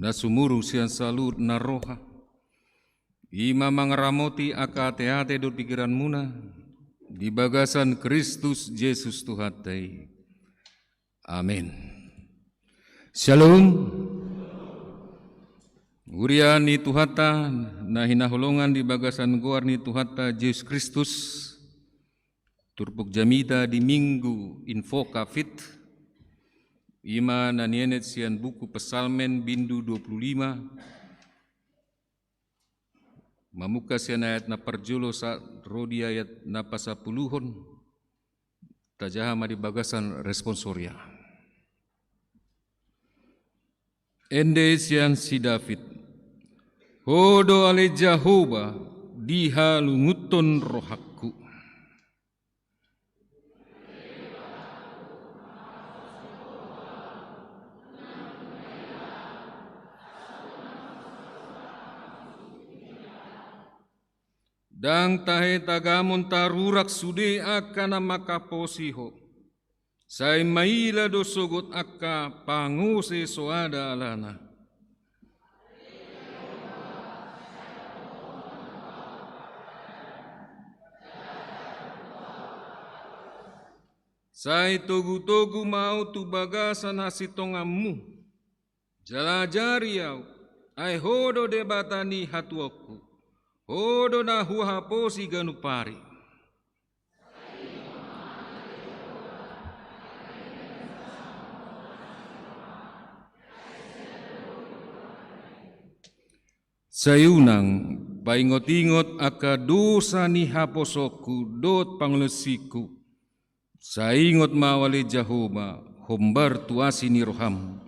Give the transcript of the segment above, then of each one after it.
na sumuru sian salud na roha. Ima mangaramoti aka ate-ate do pikiran muna di bagasan Kristus Yesus Tuhatai. Amin. Shalom. Uriani Tuhata na hinahulungan di bagasan guar ni Tuhata Yesus Kristus. Turpuk jamita di minggu info kafit. Ima na nienet sian buku Pesalmen bindu 25. Mamuka sian ayat na perjulo saat rodi ayat na pasapuluhon. Tajahama di bagasan responsoria. Ende sian si David. Hodo ale Jehovah dihalunguton rohaku. Dang tahe tagamon tarurak sude akan makaposiho. Say maila dosogot akka panguse soada alana. Say togu-togu mau tu bagasan hasitongamu. Jalajariau ay hodo debatani hatuoku. Hodo na huhaposi ganupari. Sayunang paingot-ingot aka dosa ni haposoku dot panglesiku. Saingot mawali Jehovah hombar tuasi ni roham.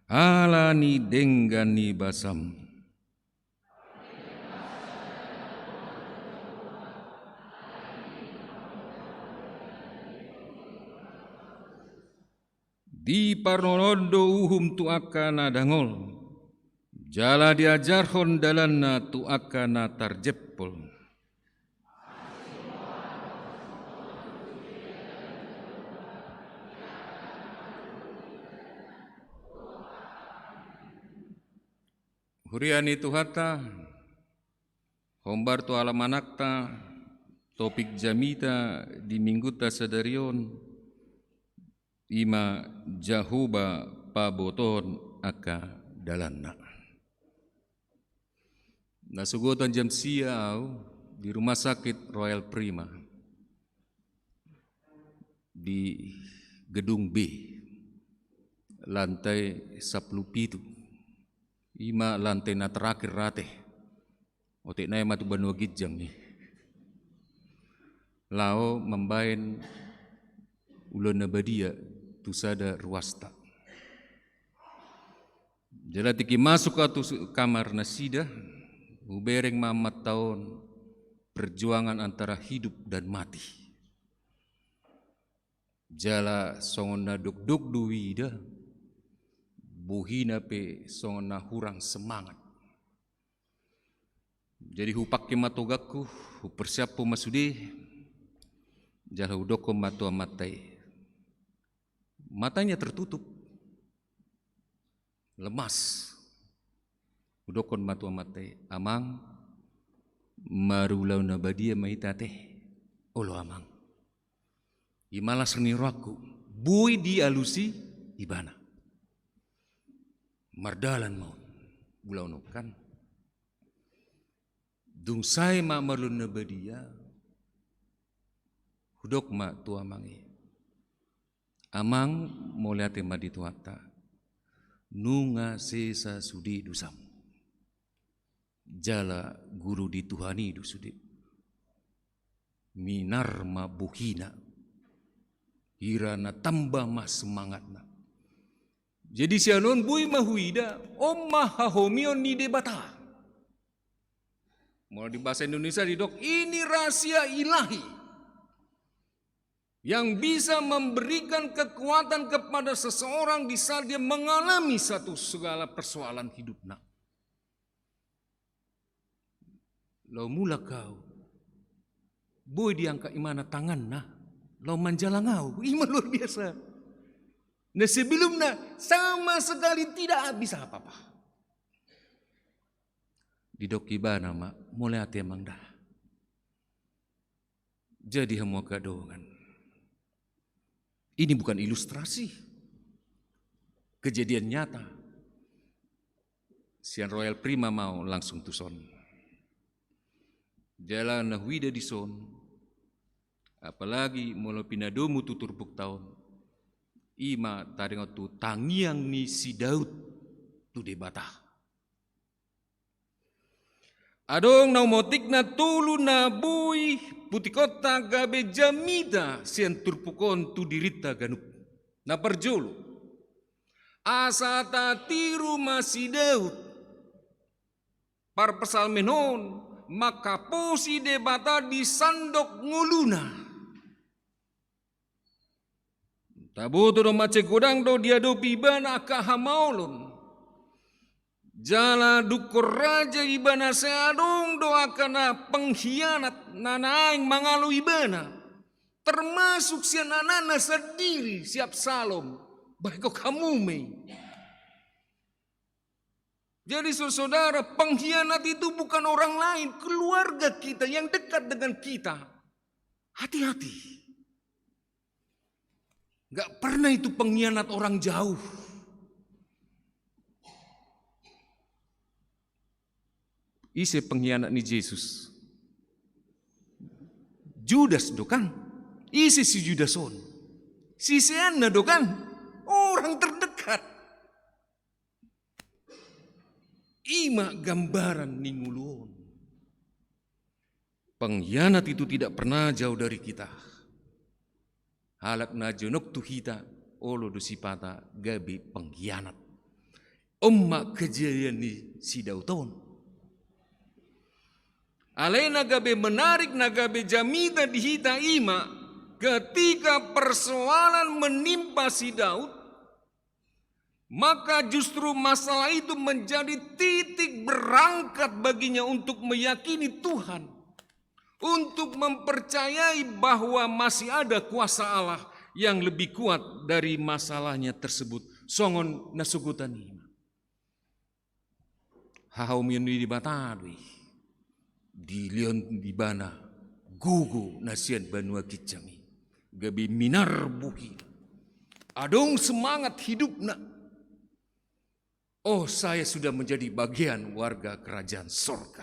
Ala ni denggan ni basam. Di parnonondo uhum tu akana dangol, jala diajarhon dalanna tu akana tarjepol. Huriani Tuhata, hombar tu alamanakta, topik jamita di mingguta sadarion. Ima Jehovah paboton aka dalanna. Nasugotan jam siau di rumah sakit Royal Prima di gedung B lantai 17. Ima lantai na terakhir rate. Otik na matu banua gijang ni. Lao membain ulun nabadia tusada ruasta. Jala tiki masuk ke kamar nasida, ubereng mamat tahun perjuangan antara hidup dan mati. Jala songona duk duwida, buhina pe songona hurang semangat. Jadi hupak matogaku, persiapo masude, jala udoko matua matai. Matanya tertutup, lemas. Udokon matua matai, amang marulau nabadia maitate, olo amang. Imalas niraku, bui di alusi ibana. Mardalan mau, bulau nokan. Dung sai ma marlu nabadia, hudok ma tua mangi. Amang moliate madi tuata, nunga sesa sudi dusam. Jala guru di Tuhani dusudi. Minar ma buhina, hirana tambah mas semangatna. Jadi sianon bui mahuida, om mahahomion ni debata. Mau di bahasa Indonesia didok, ini rahasia ilahi. Yang bisa memberikan kekuatan kepada seseorang di saat dia mengalami satu segala persoalan hidupnya. Lo mula kau, boy diangkat imana tangan nah, lo manjalangau, iman luar biasa. Nah sebelumnya sama sekali tidak bisa apa-apa. di doki bana mak mulai ate mangda. Jadi hamu kadongan. Ini bukan ilustrasi. Kejadian nyata. Sian Royal Prima mau langsung tuson. Jalan na huida di son. Apalagi mula pinadomu tutur buk tahun. Ima taringot tu tangiang ni si Daud tu debata. Adong naumotik na tulu na bui putikota gabe jamida sian turpukon tu dirita ganup. Na perjolo. Asata tiru masih Daud. Par pesal menon maka posi debata di sandok nguluna. Tabuto do mace godang do dia do pibana kahamaulun. Jala dukur raja ibana seadong doa kana pengkhianat nanaing mangalu ibana. Termasuk si anana sendiri siap salom. Baik kamu me. Jadi saudara, pengkhianat itu bukan orang lain, keluarga kita yang dekat dengan kita. Hati-hati. Gak pernah itu pengkhianat orang jauh. Ise pengkhianat ni Yesus. Judas dokan. Ise si Judason. Si Seana dokan. Orang terdekat. Ima gambaran ningulun. Pengkhianat itu tidak pernah jauh dari kita. Halak na jonok tu kita. Olo do sipata gabi pengkhianat. Omma kejadian ni si Dauton. Alena gabe menarik nagabe jamida dihita ima ketika persoalan menimpa si Daud, maka justru masalah itu menjadi titik berangkat baginya untuk meyakini Tuhan, untuk mempercayai bahwa masih ada kuasa Allah yang lebih kuat dari masalahnya tersebut. Songon nasugutan ima. Hahau miuni di batadwi. Di lion di bana gugu nasian banua kicami gabi minar buhi adong semangat hidup nak. Oh, saya sudah menjadi bagian warga kerajaan sorga.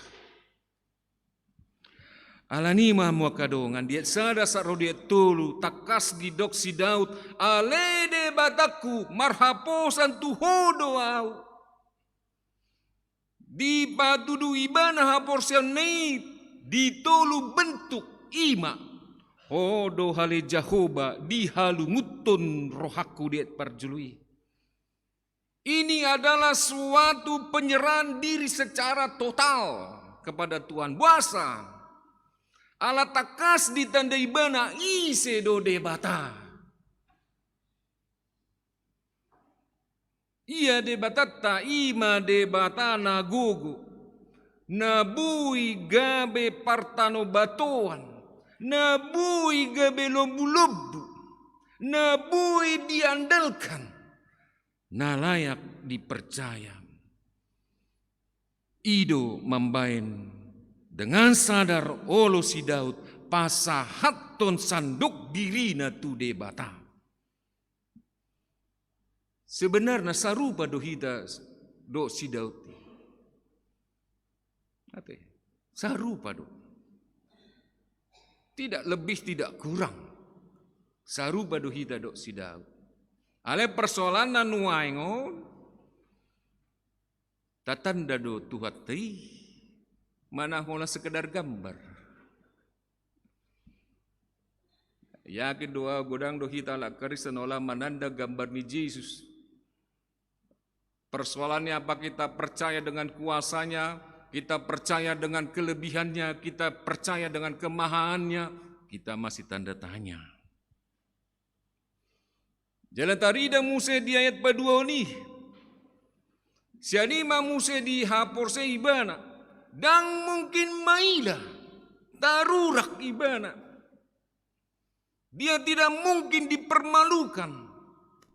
Alani mahmu kadongan dia sada saro dia tulu takas di dok si Daud alede bataku marhaposan tuhodo au. Di patudu ibana haporsian nei ditolu bentuk ima. Hodo hale Jahoba dihalungutun rohaku diet parjului. Ini adalah suatu penyerahan diri secara total kepada Tuhan. Buasa. Ala takas ditanda ibana ise do debata. Ia debatata ima debatana gugu. Nabui gabe partano batoan. Nabui gabe lobu-lobu. Nabui diandalkan. Na layak dipercaya. Ido membain dengan sadar olo si Daud pasahaton sanduk dirina tu debata. Sebenarnya sarupa dohita do si Daud. Apa? Sarupa do. Tidak lebih tidak kurang. Sarupa dohita do si Daud. Ale persoalan nuaingon. Tatanda do tuhat tei. Mana hola sekedar gambar. Yakin doa godang dohita la karisan olah mananda gambar ni Yesus. Persoalannya apa kita percaya dengan kuasanya, kita percaya dengan kelebihannya, kita percaya dengan kemahaannya, kita masih tanda tanya. Jalan tarida Musa di ayat kedua ni. Sianima Musa di haporse ibana. Dan mungkin maila. Tarurak ibana. Dia tidak mungkin dipermalukan.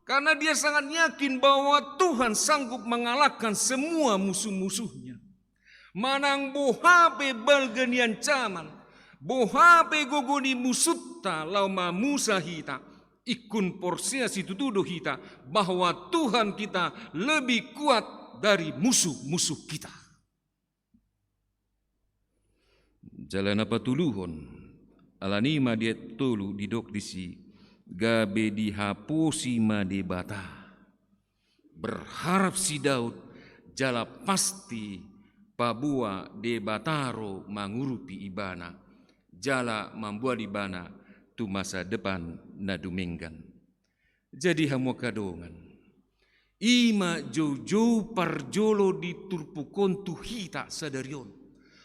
Karena dia sangat yakin bahwa Tuhan sanggup mengalahkan semua musuh-musuhnya. manang bohape balganian caman, bohape gogoni musutta lauma musa hita, ikun porsia situtudo hita, bahwa Tuhan kita lebih kuat dari musuh-musuh kita. Jalan apa tuluhon, alanima dia tolu didok disi, gabe dihapusi madebata. Berharap si Daud jala pasti pabua debataro mangurupi ibana, jala membuat ibana tu masa depan nadumenggan. Jadi hamu kadongan, ima jojo parjolo di turpukon tu hita sadarion,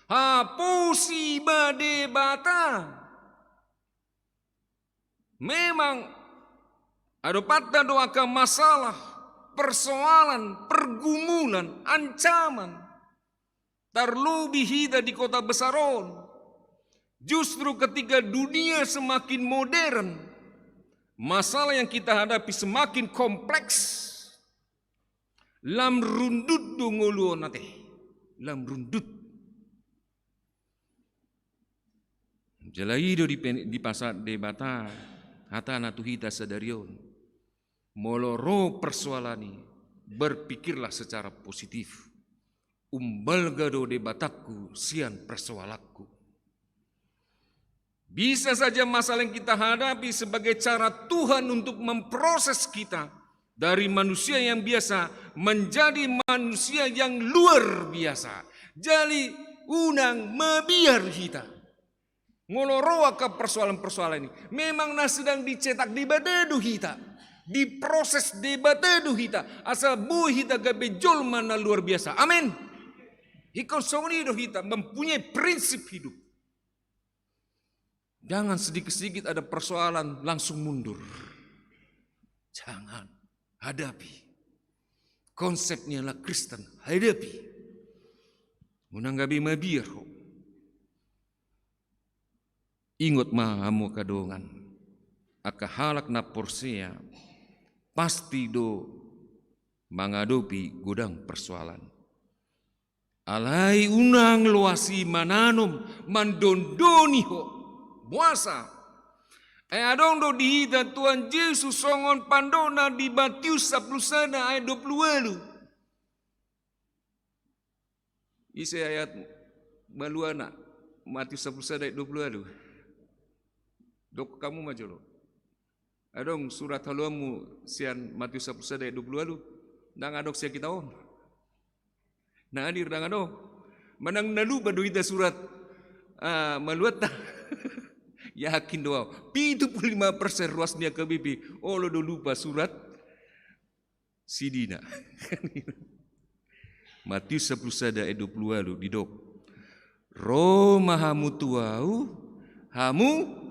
hapusi badebata. Memang ada pada doakan masalah, persoalan, pergumulan, ancaman terlebih hida di kota besaron. Justru ketika dunia semakin modern, masalah yang kita hadapi semakin kompleks. Lam rundut dongoluon nate, lam rundut. Jalaido di pasar debata, hatana tuhita sadarion. Moloro persoalani, berpikirlah secara positif. Umbal gado debatakku, sian persoalakku. Bisa saja masalah yang kita hadapi sebagai cara Tuhan untuk memproses kita dari manusia yang biasa menjadi manusia yang luar biasa. Jadi unang mebiar kita. Ngoloroa ke persoalan-persoalan ini. Memang sedang dicetak di badedu kita. Diproses di badedu kita. Asal bu kita gabejol mana luar biasa. Amin. Ikaw sonido kita mempunyai prinsip hidup. Jangan sedikit-sedikit ada persoalan langsung mundur. Jangan, hadapi. Konsepnya lah Kristen, hadapi. Munanggabi mabir. Ingat mahamu kadongan. Aka halak na porsia. Pasti do menghadapi gudang persoalan. Alai unang luasi mananom mandondoni ho. Puasa. Adong do dihita Tuhan Yesus songon pandona di Matius 10 ayat 20. Isi ayat maluana Matius 10 ayat 20. Dok kamu majolo. Adong surat haluamu sian Matius 10 ayat 20. Nang adok sia kita on. Nah hadir nang adong. Manang nalu baduita surat maluata. Yakin doa 75% ruasnya ke bibi. Oh lo lupa surat sidina. Matius 10 ayat 20 didok. Roma hamu tuau hamu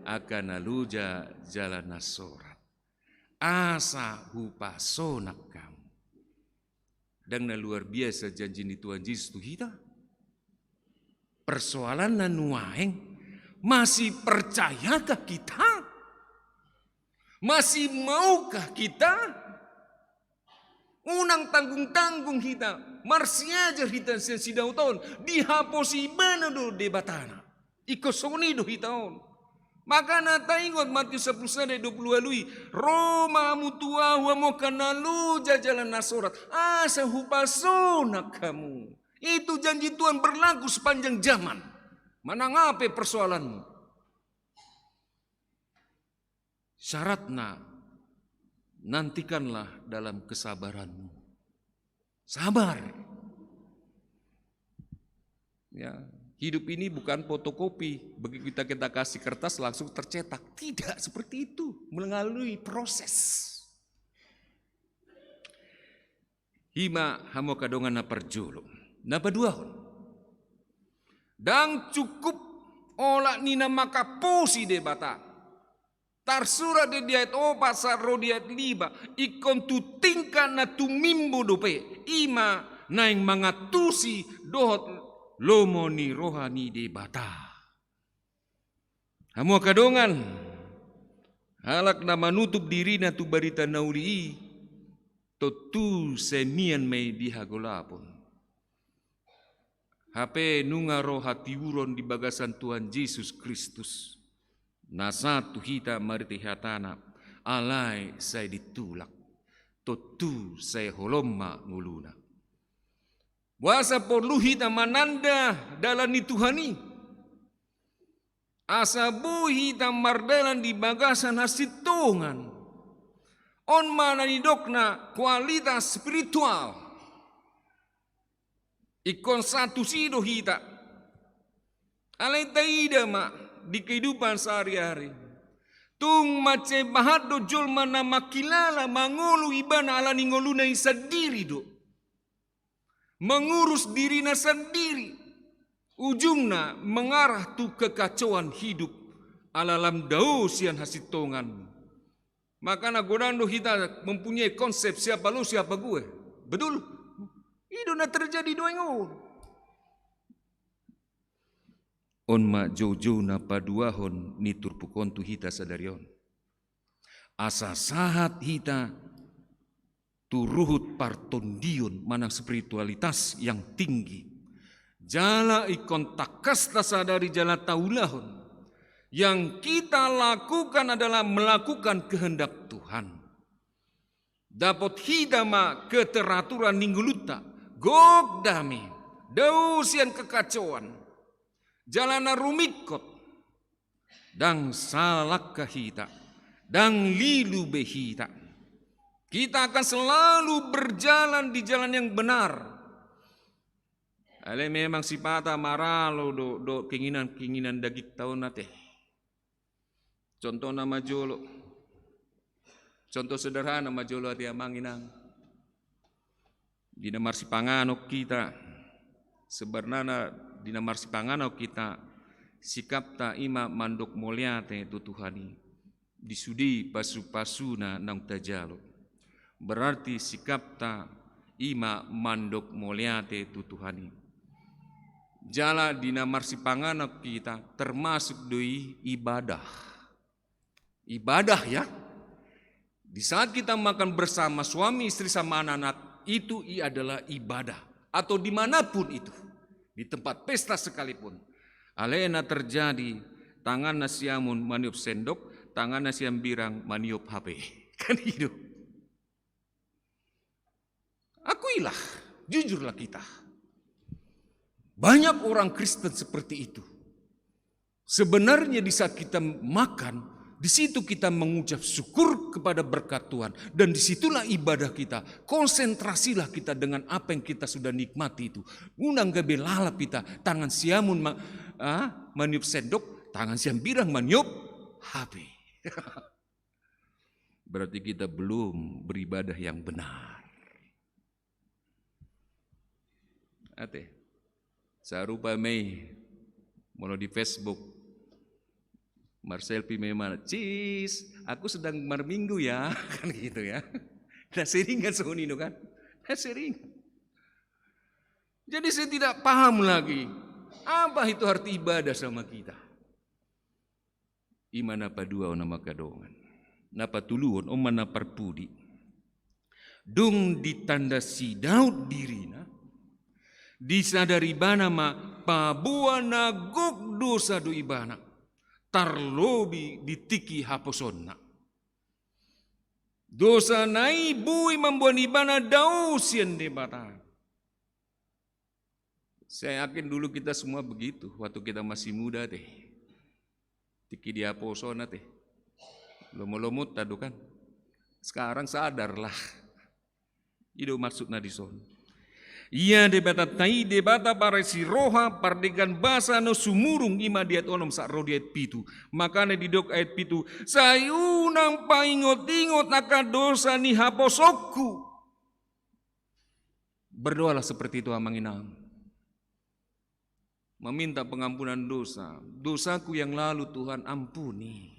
akan aluja jalan nasorat. Asa hupasonak kamu. Dan luar biasa janji di Tuhan Yesus kita. Persoalan nanuaeng. Masih percayakah kita? Masih maukah kita? Unang tanggung-tanggung kita. Marsiajar kita sensidau tahun. Dihaposi mana do debatana. Ikosoni do hitaon. Maka nata ingot Matius 10 ayat 20 alui. Roma mutua mo kanalu jajalan nasorat. Asa hupasona kamu. Itu janji Tuhan berlaku sepanjang zaman. Mana ngape persoalanmu? Syaratnya nantikanlah dalam kesabaranmu. Sabar. Ya, hidup ini bukan fotokopi. Begitu kita kasih kertas langsung tercetak. Tidak seperti itu. Melalui proses. Hima hamo kadongan na perjolo. Napa dua. Dan cukup olah nina maka posi debata. Tarsura de diat pasar rodiat liba. Ikon tu tingkat na tu mimbo dope. Ima naing mangatusi dohot lomoni rohani debata. Hamu kadongan. Halak na manutup diri na tu barita nauli. Totu semian may dihagolapon. HP nungaro hati uron di bagasan Tuhan Yesus Kristus. Nasatu hita mariti hatana alai saya ditulak. Totu saya holoma nguluna. Wasa perlu hita mananda dalam ni Tuhani. Asa buhi mardalan di bagasan hasitungan. On mana ni dokna kualitas spiritual. Ikon satu sido hita. Alai taida ma di kehidupan sehari-hari. Tung mace bahado jol mana makilala mangulu ibana ala ningoluna sendiri do. Mengurus dirinya sendiri. Ujungnya mengarah tu kekacauan hidup alalam dausian hasitongan. Makanya godando kita mempunyai konsep siapa lu siapa gue. Betul? Itu na terjadi doang. On ma jojo na paduahon ni turpukon tu hita sadarion. Asa sahat hita turuhut partondion manang spiritualitas yang tinggi. Jala ikon takasta sadari jala taulahon. Yang kita lakukan adalah melakukan kehendak Tuhan. Dapat hidama keteraturan ningguluta. Gok dami. Dausian kekacauan. Jalana rumikot. Dang salak kahita. Dang lilu behita. Kita akan selalu berjalan di jalan yang benar. Ale memang sipata maralo do keinginan dagik tahun nate. Contoh nama jolo. Contoh sederhana majolo ati amanginang. Di namar sipanganok kita. Sebenarnya di namar sipanganok kita sikap ta ima mandok mulyate tu Tuhani. Disudi pasu-pasuna nang tajalo. Berarti sikap ta ima mandok mulyate tu Tuhani. Jala dina marsipanganak kita termasuk doi ibadah. Ibadah ya. Di saat kita makan bersama suami istri sama anak-anak itu adalah ibadah. Atau dimanapun itu. Di tempat pesta sekalipun. Alena terjadi tangan nasiamun maniup sendok, tangan nasiam birang maniup HP. Kan hidup. Akuilah, jujurlah kita. Banyak orang Kristen seperti itu. Sebenarnya di saat kita makan, di situ kita mengucap syukur kepada berkat Tuhan. Dan disitulah ibadah kita. Konsentrasilah kita dengan apa yang kita sudah nikmati itu. Unang gabe lalap kita. Tangan siamun maniup sendok, tangan siam birang maniup HP. Berarti kita belum beribadah yang benar. Ate. Sarupa Mei mono di Facebook Marcelpi memang cis aku sedang marminggu ya kan gitu ya. Nah sering kan sohonino kan. Nah sering. Jadi saya tidak paham lagi apa itu arti ibadah sama kita. Imana padua ona makadongan. Napa tuluon o mana parpudi. Dung ditandasi Daud dirina. Disadari bana ma pabuana gok dosa do ibana tarlobi ditiki haposonna dosa nai bui membuat ibana dausian debata. Saya yakin dulu kita semua begitu waktu kita masih muda teh tiki di haposonna teh lomo-lomot tadu kan. Sekarang sadarlah itu maksudnya di son. Ia debata tai debata paresi roha pardegan basa no sumurung ima diat onom sak ro diat pitu. Makanya di dok ayat pitu sayunang paingot-ingot akan dosa ni haposokku. Berdoalah seperti itu amanginang. Meminta pengampunan dosa. Dosaku yang lalu Tuhan ampuni.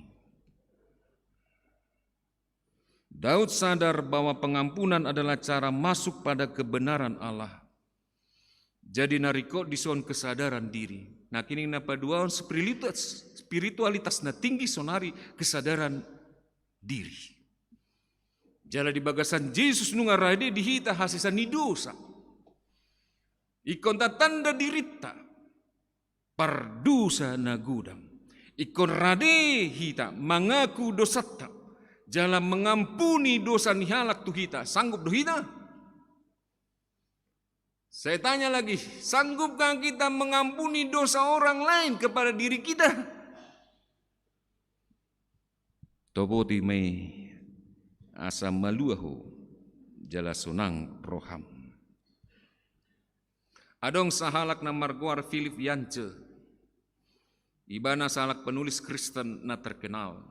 Daud sadar bahwa pengampunan adalah cara masuk pada kebenaran Allah. Jadi nariko dison kesadaran diri. Nah kini napa dua spiritualitas na tinggi sonari kesadaran diri. Jala di bagasan Yesus nungarade dihita hasisan ni dosa. ikon tanda dirita pardusa nagudam, ikon rade hita mengaku dosata, jalan mengampuni dosa nihalak tu hita, sanggup do hita? Saya tanya lagi, sanggupkah kita mengampuni dosa orang lain kepada diri kita? Toboti mai asa maluahu jala sunang roham. Adong sahalak na marguar Philip Yance, ibana salak penulis Kristen na terkenal.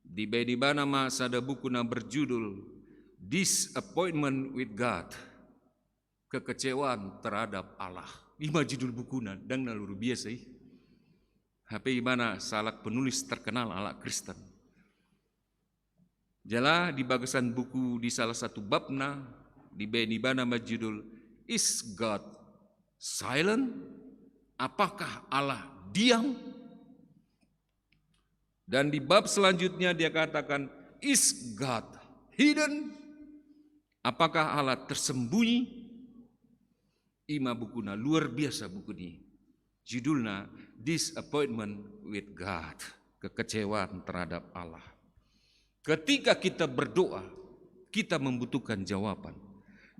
Di bana ma sada buku na berjudul Disappointment with God, kekecewaan terhadap Allah. Ima judul bukunan dan luar biasa. HP ibana salak penulis terkenal ala Kristen. Jala di bagasan buku di salah satu babna di bana ma judul Is God silent? Apakah Allah diam? Dan di bab selanjutnya dia katakan, Is God hidden? Apakah Allah tersembunyi? Ima bukuna luar biasa buku ini. Judulnya Disappointment with God, kekecewaan terhadap Allah. Ketika kita berdoa, kita membutuhkan jawaban.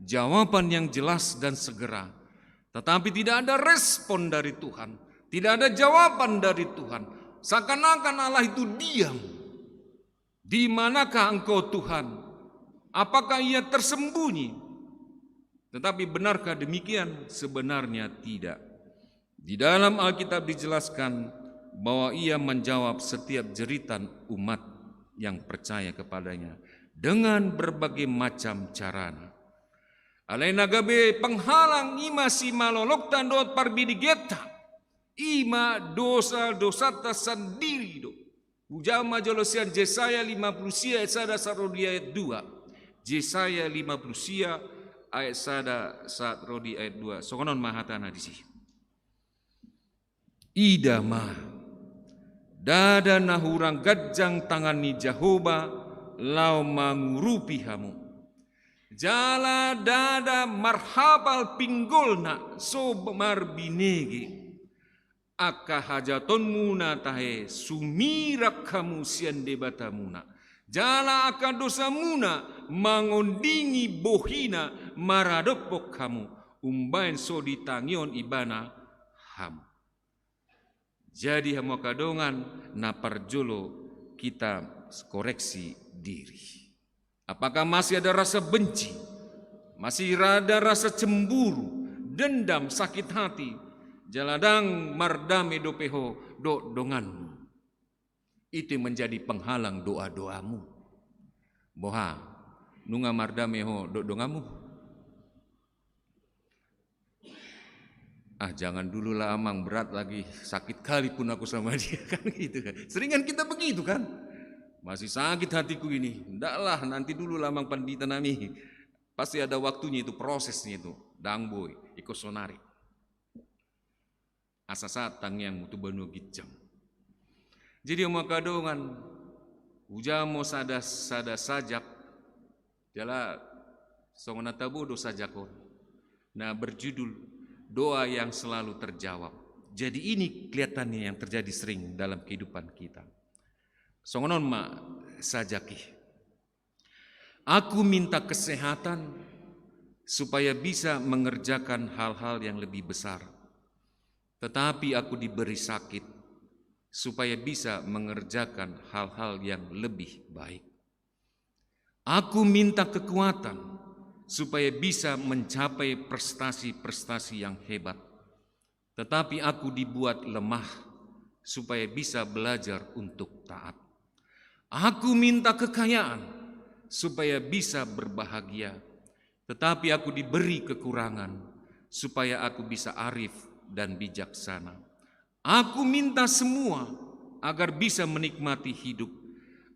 Jawaban yang jelas dan segera. Tetapi tidak ada respon dari Tuhan. Tidak ada jawaban dari Tuhan. Seakan-akan Allah itu diam. Di manakah engkau Tuhan? Apakah ia tersembunyi? Tetapi benarkah demikian? Sebenarnya tidak. Di dalam Alkitab dijelaskan bahwa ia menjawab setiap jeritan umat yang percaya kepadanya dengan berbagai macam carana. Alaina gabe penghalang ima si malolok tandot parbidigeta. Ima dosa ta sendiri do. Ujama jolosian Yesaya 50 ayat sada sarodi ayat 2. Yesaya 50 ayat sada sarodi ayat 2. Sokonon mahatana di sini. Ida mah dada nahurang gajang tangan ni Jehovah lau mangurupi hamu. Jala dada marhabal pinggolna so marbinege. Aka hajaton muna tahe sumirak kamu sian debatamuna. Jala aka dosa muna mangondingi bohina maradopok kamu. Umbain so ditangion ibana ham. Jadi hamu kadongan na parjolo kita koreksi diri. Apakah masih ada rasa benci? Masih ada rasa cemburu, dendam, sakit hati? Jaladang mardame dopeho do donganmu. Itu menjadi penghalang doa-doamu. Boha, nunga mardame ho do dongamu. Jangan dulu lah amang, berat lagi, sakit kali pun aku sama dia kan gitu kan. Seringan kita begitu kan. Masih sakit hatiku ini. Ndaklah, nanti dulu lah amang pandita nami. Pasti ada waktunya itu, prosesnya itu. Dangboy, ikut sonari. Asa satang yang mutu banu gijam. Jadi omong kadongan ujamo sada sajak jala songona tabodo sajakon. Nah berjudul doa yang selalu terjawab. Jadi ini kelihatannya yang terjadi sering dalam kehidupan kita. Songonon ma sajaki. Aku minta kesehatan supaya bisa mengerjakan hal-hal yang lebih besar. Tetapi aku diberi sakit supaya bisa mengerjakan hal-hal yang lebih baik. Aku minta kekuatan supaya bisa mencapai prestasi-prestasi yang hebat. Tetapi aku dibuat lemah supaya bisa belajar untuk taat. Aku minta kekayaan supaya bisa berbahagia. Tetapi aku diberi kekurangan supaya aku bisa arif dan bijaksana. Aku minta semua agar bisa menikmati hidup.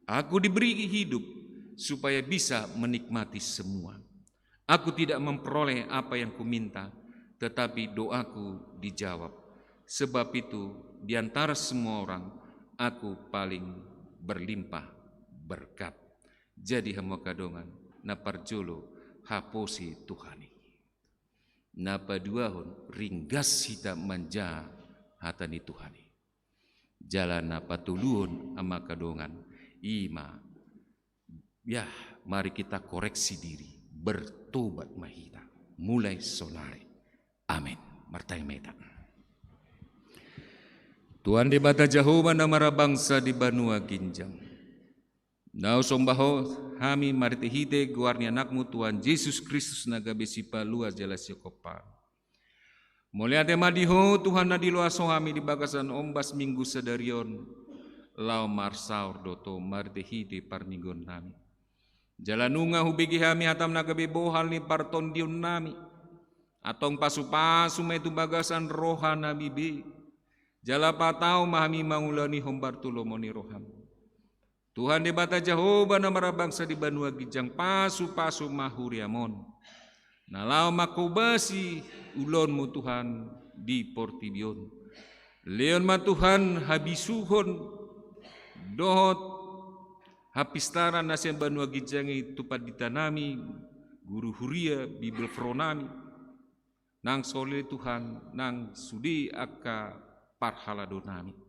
Aku diberi hidup supaya bisa menikmati semua. Aku tidak memperoleh apa yang kuminta, tetapi doaku dijawab. Sebab itu, di antara semua orang, aku paling berlimpah berkat. Jadi hamba kadongan, na parjolo haposi Tuhani. napaduahon ringgas hita manja hatani Tuhani. Jalan napatuluhon ama kadongan ima. Ya, mari kita koreksi diri, bertobat mahita mulai sonare. Amin. Martay meta. Tuhan di bata Jehovah namara bangsa di Banua Ginjang. Nau sombaho hami maritihite guarni anakmu Tuhan Yesus Kristus nagabesipa luas jelas yokopa. Mulia tema diho Tuhan nadiloa sohami di bagasan ombas minggu sedarion lau marsaur doto maritihite parnigon nami. Jalanunga hubigi hami hatam nagabe bohal ni parton diun nami. Atong pasu-pasu itu bagasan rohana bibi. Jala patau mahami mangulani hombar tulomoni roham. Tuhan di bata Jehovah namara bangsa di Banua Ginjang pasu-pasu mahuriamon. Nalau makubasi ulonmu Tuhan di Portibion. Leon ma Tuhan habisuhon dohot hapistara nasian Banua Ginjang itu ditanami guru huria Bibel Fronami. Nang soleh Tuhan nang sudi aka parhalado nami.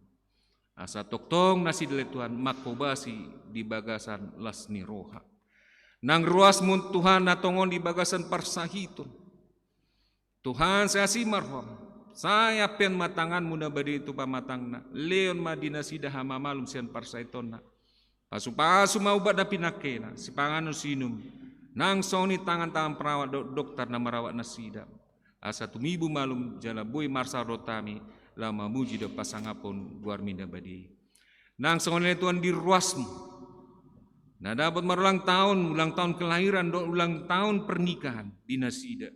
Asa toktong nasi dele Tuhan makobasi di bagasan lasni roha. Nang ruas mun Tuhan natongon di bagasan parsahiton. Tuhan saya simarhom. Saya pen matangan muna badi itu pamatangna. Leon madina sida hama malum sian parsaitonna. Pasu-pasu mau bada pinakena. Si pangano sinum. Nang soni tangan-tangan perawat dokter na merawat nasida. Asa tumibu malum jala boy marsa rotami. Lama muji do pasangapon guar minda badi. Nang songonnya Tuhan di ruasmu. Nah dapat ulang tahun kelahiran, ulang tahun pernikahan di nasida.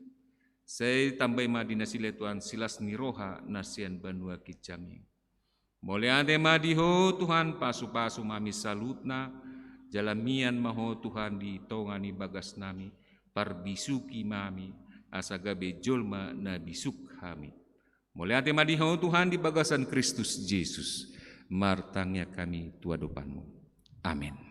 Saya tambah ma di nasila Tuhan silas niroha nasian Banua Ginjang. Mulai ade madiho Tuhan pasu-pasu mami salutna. Jalamian maho Tuhan di tongani bagas nami. Parbisuki mami asagabe jolma na bisuk kami. Mulai hati madiho Tuhan di bagasan Kristus Yesus. Martangnya kami tua depanmu. Amin.